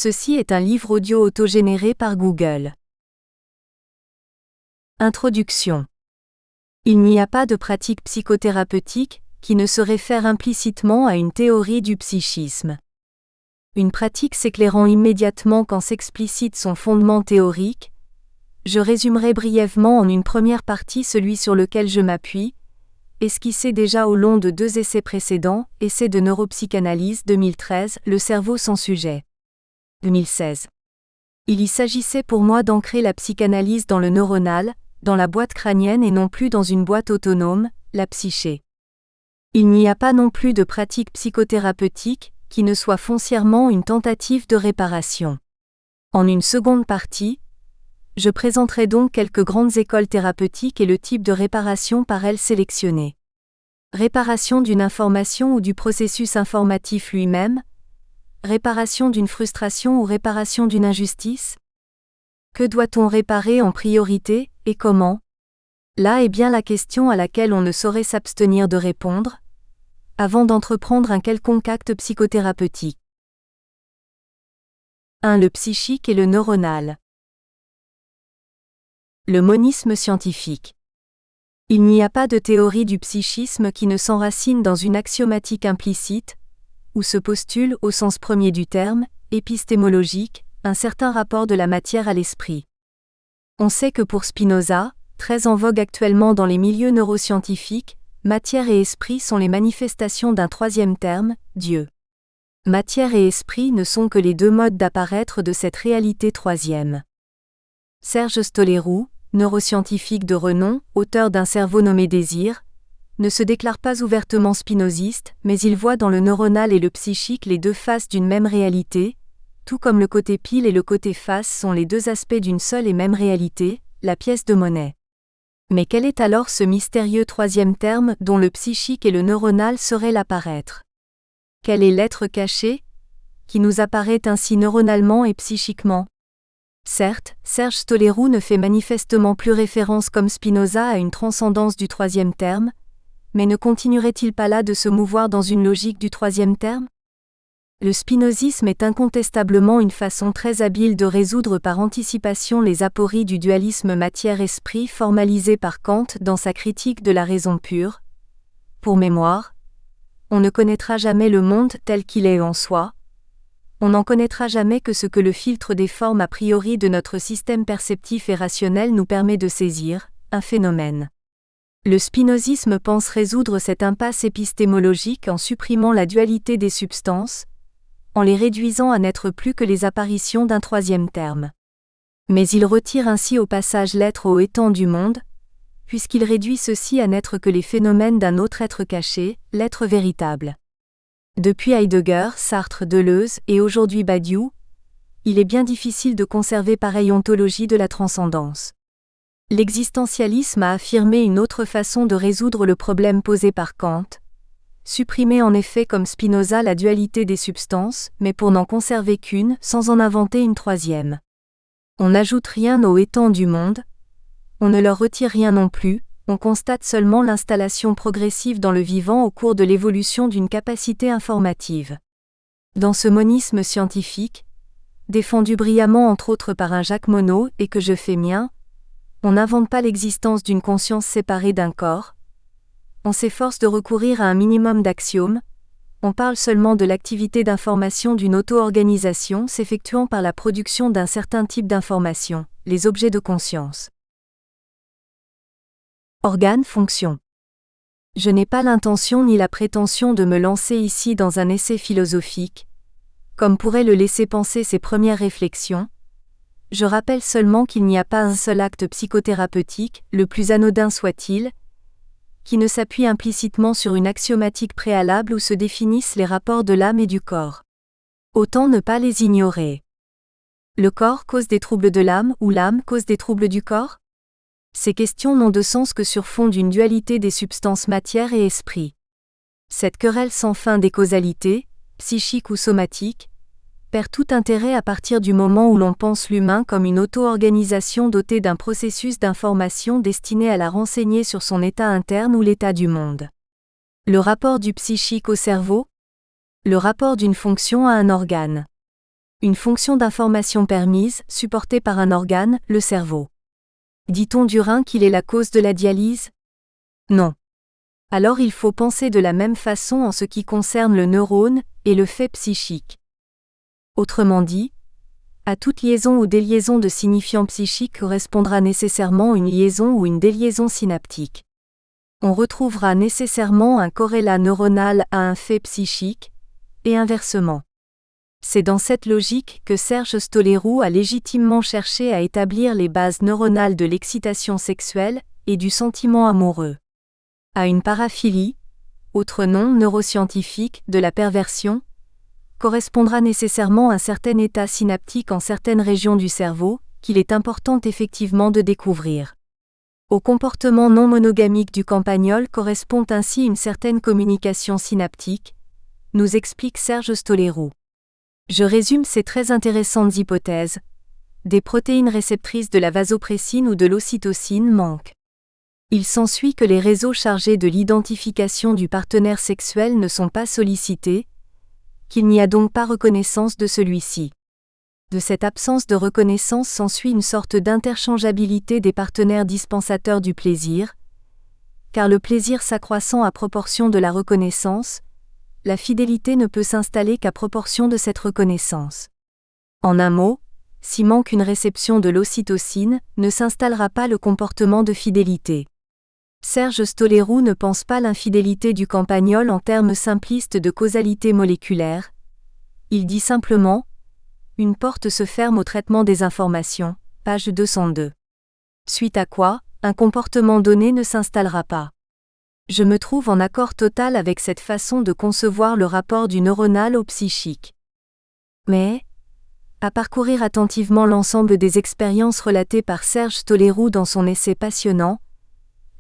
Ceci est un livre audio autogénéré par Google. Introduction. Il n'y a pas de pratique psychothérapeutique qui ne se réfère implicitement à une théorie du psychisme. Une pratique s'éclairant immédiatement quand s'explicite son fondement théorique, je résumerai brièvement en une première partie celui sur lequel je m'appuie, esquissé déjà au long de 2 essais précédents, Essai de neuropsychanalyse 2013, Le cerveau sans sujet. 2016. Il y s'agissait pour moi d'ancrer la psychanalyse dans le neuronal, dans la boîte crânienne et non plus dans une boîte autonome, la psyché. Il n'y a pas non plus de pratique psychothérapeutique qui ne soit foncièrement une tentative de réparation. En une seconde partie, je présenterai donc quelques grandes écoles thérapeutiques et le type de réparation par elles sélectionné. Réparation d'une information ou du processus informatif lui-même, réparation d'une frustration ou réparation d'une injustice? Que doit-on réparer en priorité, et comment? Là est bien la question à laquelle on ne saurait s'abstenir de répondre, avant d'entreprendre un quelconque acte psychothérapeutique. 1. Le psychique et le neuronal. Le monisme scientifique. Il n'y a pas de théorie du psychisme qui ne s'enracine dans une axiomatique implicite, où se postule, au sens premier du terme, épistémologique, un certain rapport de la matière à l'esprit. On sait que pour Spinoza, très en vogue actuellement dans les milieux neuroscientifiques, matière et esprit sont les manifestations d'un troisième terme, Dieu. Matière et esprit ne sont que les 2 modes d'apparaître de cette réalité troisième. Serge Stoléroux, neuroscientifique de renom, auteur d'un cerveau nommé Désir, ne se déclare pas ouvertement spinoziste, mais il voit dans le neuronal et le psychique les 2 faces d'une même réalité, tout comme le côté pile et le côté face sont les 2 aspects d'une seule et même réalité, la pièce de monnaie. Mais quel est alors ce mystérieux troisième terme dont le psychique et le neuronal seraient l'apparaître? Quel est l'être caché, qui nous apparaît ainsi neuronalement et psychiquement? Certes, Serge Stoléroux ne fait manifestement plus référence comme Spinoza à une transcendance du troisième terme, mais ne continuerait-il pas là de se mouvoir dans une logique du troisième terme? Le spinozisme est incontestablement une façon très habile de résoudre par anticipation les apories du dualisme matière-esprit formalisé par Kant dans sa critique de la raison pure. Pour mémoire, on ne connaîtra jamais le monde tel qu'il est en soi. On n'en connaîtra jamais que ce que le filtre des formes a priori de notre système perceptif et rationnel nous permet de saisir, un phénomène. Le spinozisme pense résoudre cette impasse épistémologique en supprimant la dualité des substances, en les réduisant à n'être plus que les apparitions d'un troisième terme. Mais il retire ainsi au passage l'être au étang du monde, puisqu'il réduit ceci à n'être que les phénomènes d'un autre être caché, l'être véritable. Depuis Heidegger, Sartre, Deleuze et aujourd'hui Badiou, il est bien difficile de conserver pareille ontologie de la transcendance. L'existentialisme a affirmé une autre façon de résoudre le problème posé par Kant, supprimer en effet comme Spinoza la dualité des substances, mais pour n'en conserver qu'une, sans en inventer une troisième. On n'ajoute rien au étang du monde, on ne leur retire rien non plus, on constate seulement l'installation progressive dans le vivant au cours de l'évolution d'une capacité informative. Dans ce monisme scientifique, défendu brillamment entre autres par un Jacques Monod et que je fais mien, on n'invente pas l'existence d'une conscience séparée d'un corps, on s'efforce de recourir à un minimum d'axiomes, on parle seulement de l'activité d'information d'une auto-organisation s'effectuant par la production d'un certain type d'information, les objets de conscience. Organes, fonctions. Je n'ai pas l'intention ni la prétention de me lancer ici dans un essai philosophique, comme pourraient le laisser penser ses premières réflexions. Je rappelle seulement qu'il n'y a pas un seul acte psychothérapeutique, le plus anodin soit-il, qui ne s'appuie implicitement sur une axiomatique préalable où se définissent les rapports de l'âme et du corps. Autant ne pas les ignorer. Le corps cause des troubles de l'âme ou l'âme cause des troubles du corps? Ces questions n'ont de sens que sur fond d'une dualité des substances matière et esprit. Cette querelle sans fin des causalités, psychiques ou somatiques, perd tout intérêt à partir du moment où l'on pense l'humain comme une auto-organisation dotée d'un processus d'information destiné à la renseigner sur son état interne ou l'état du monde. Le rapport du psychique au cerveau? Le rapport d'une fonction à un organe. Une fonction d'information permise, supportée par un organe, le cerveau. Dit-on du rein qu'il est la cause de la dialyse? Non. Alors il faut penser de la même façon en ce qui concerne le neurone et le fait psychique. Autrement dit, à toute liaison ou déliaison de signifiants psychiques correspondra nécessairement une liaison ou une déliaison synaptique. On retrouvera nécessairement un corrélat neuronal à un fait psychique, et inversement. C'est dans cette logique que Serge Stollérou a légitimement cherché à établir les bases neuronales de l'excitation sexuelle et du sentiment amoureux. À une paraphilie, autre nom neuroscientifique de la perversion, correspondra nécessairement un certain état synaptique en certaines régions du cerveau, qu'il est important effectivement de découvrir. Au comportement non monogamique du campagnol correspond ainsi une certaine communication synaptique, nous explique Serge Stollérou. Je résume ces très intéressantes hypothèses. Des protéines réceptrices de la vasopressine ou de l'ocytocine manquent. Il s'ensuit que les réseaux chargés de l'identification du partenaire sexuel ne sont pas sollicités, qu'il n'y a donc pas reconnaissance de celui-ci. De cette absence de reconnaissance s'ensuit une sorte d'interchangeabilité des partenaires dispensateurs du plaisir, car le plaisir s'accroissant à proportion de la reconnaissance, la fidélité ne peut s'installer qu'à proportion de cette reconnaissance. En un mot, si manque une réception de l'ocytocine, ne s'installera pas le comportement de fidélité. Serge Stollérou ne pense pas l'infidélité du campagnol en termes simplistes de causalité moléculaire. Il dit simplement « Une porte se ferme au traitement des informations », page 202. Suite à quoi, un comportement donné ne s'installera pas. Je me trouve en accord total avec cette façon de concevoir le rapport du neuronal au psychique. Mais, à parcourir attentivement l'ensemble des expériences relatées par Serge Stollérou dans son essai passionnant,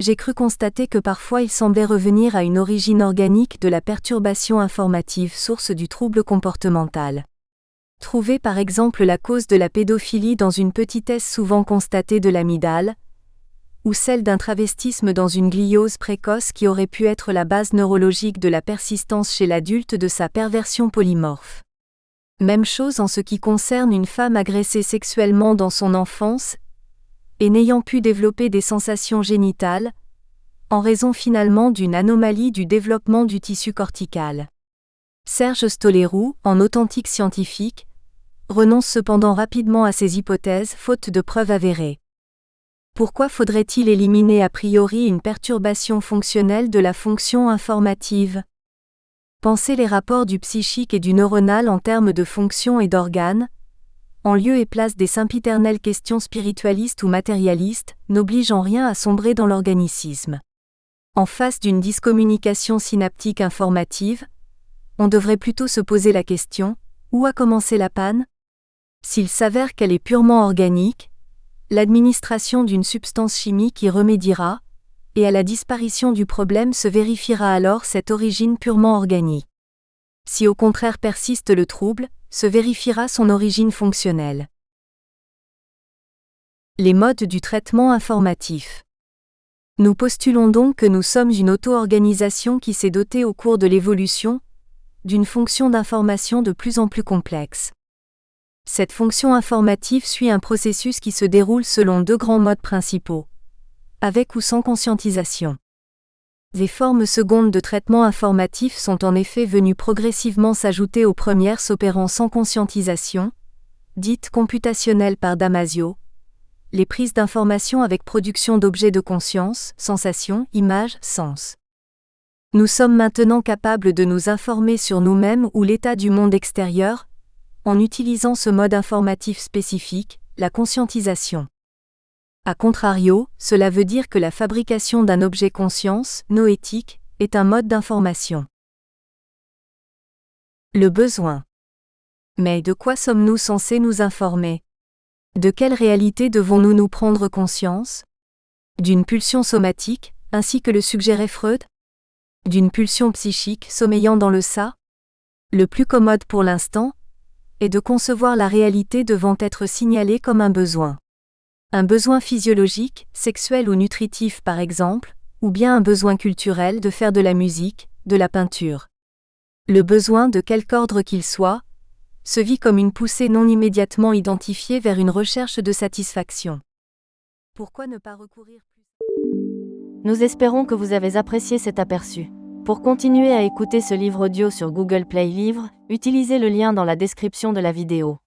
j'ai cru constater que parfois il semblait revenir à une origine organique de la perturbation informative source du trouble comportemental. Trouver par exemple la cause de la pédophilie dans une petitesse souvent constatée de l'amygdale, ou celle d'un travestisme dans une gliose précoce qui aurait pu être la base neurologique de la persistance chez l'adulte de sa perversion polymorphe. Même chose en ce qui concerne une femme agressée sexuellement dans son enfance et n'ayant pu développer des sensations génitales, en raison finalement d'une anomalie du développement du tissu cortical. Serge Stollérou, en authentique scientifique, renonce cependant rapidement à ces hypothèses faute de preuves avérées. Pourquoi faudrait-il éliminer a priori une perturbation fonctionnelle de la fonction informative? Penser les rapports du psychique et du neuronal en termes de fonction et d'organes, en lieu et place des sempiternelles questions spiritualistes ou matérialistes, n'oblige en rien à sombrer dans l'organicisme. En face d'une discommunication synaptique informative, on devrait plutôt se poser la question, où a commencé la panne? S'il s'avère qu'elle est purement organique, l'administration d'une substance chimique y remédiera, et à la disparition du problème se vérifiera alors cette origine purement organique. Si au contraire persiste le trouble, se vérifiera son origine fonctionnelle. Les modes du traitement informatif. Nous postulons donc que nous sommes une auto-organisation qui s'est dotée au cours de l'évolution d'une fonction d'information de plus en plus complexe. Cette fonction informative suit un processus qui se déroule selon deux grands modes principaux, avec ou sans conscientisation. Les formes secondes de traitement informatif sont en effet venues progressivement s'ajouter aux premières s'opérant sans conscientisation, dites computationnelles par Damasio, les prises d'informations avec production d'objets de conscience, sensations, images, sens. Nous sommes maintenant capables de nous informer sur nous-mêmes ou l'état du monde extérieur, en utilisant ce mode informatif spécifique, la conscientisation. A contrario, cela veut dire que la fabrication d'un objet conscience, noétique, est un mode d'information. Le besoin. Mais de quoi sommes-nous censés nous informer? De quelle réalité devons-nous nous prendre conscience? D'une pulsion somatique, ainsi que le suggérait Freud? D'une pulsion psychique sommeillant dans le ça? Le plus commode pour l'instant est de concevoir la réalité devant être signalée comme un besoin. Un besoin physiologique, sexuel ou nutritif par exemple, ou bien un besoin culturel de faire de la musique, de la peinture. Le besoin de quelque ordre qu'il soit, se vit comme une poussée non immédiatement identifiée vers une recherche de satisfaction. Pourquoi ne pas recourir plus? Nous espérons que vous avez apprécié cet aperçu. Pour continuer à écouter ce livre audio sur Google Play Livres, utilisez le lien dans la description de la vidéo.